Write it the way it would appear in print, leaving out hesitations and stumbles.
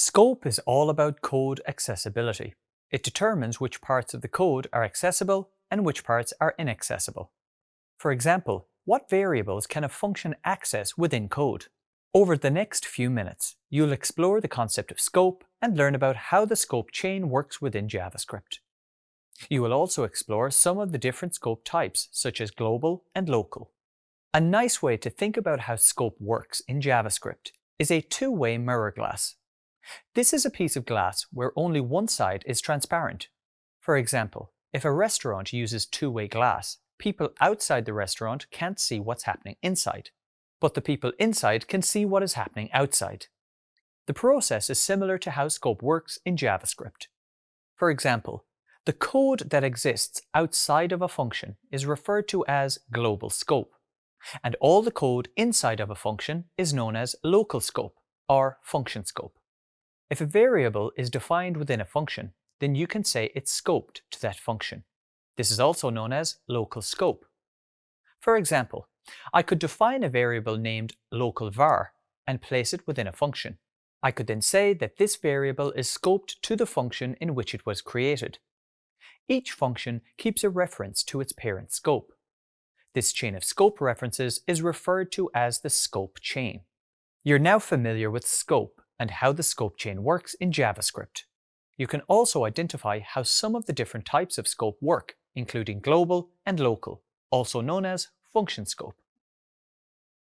Scope is all about code accessibility. It determines which parts of the code are accessible and which parts are inaccessible. For example, what variables can a function access within code? Over the next few minutes, you'll explore the concept of scope and learn about how the scope chain works within JavaScript. You will also explore some of the different scope types, such as global and local. A nice way to think about how scope works in JavaScript is a two-way mirror glass. This is a piece of glass where only one side is transparent. For example, if a restaurant uses two-way glass, people outside the restaurant can't see what's happening inside, but the people inside can see what is happening outside. The process is similar to how scope works in JavaScript. For example, the code that exists outside of a function is referred to as global scope, and all the code inside of a function is known as local scope or function scope. If a variable is defined within a function, then you can say it's scoped to that function. This is also known as local scope. For example, I could define a variable named local var and place it within a function. I could then say that this variable is scoped to the function in which it was created. Each function keeps a reference to its parent scope. This chain of scope references is referred to as the scope chain. You're now familiar with scope and how the scope chain works in JavaScript. You can also identify how some of the different types of scope work, including global and local, also known as function scope.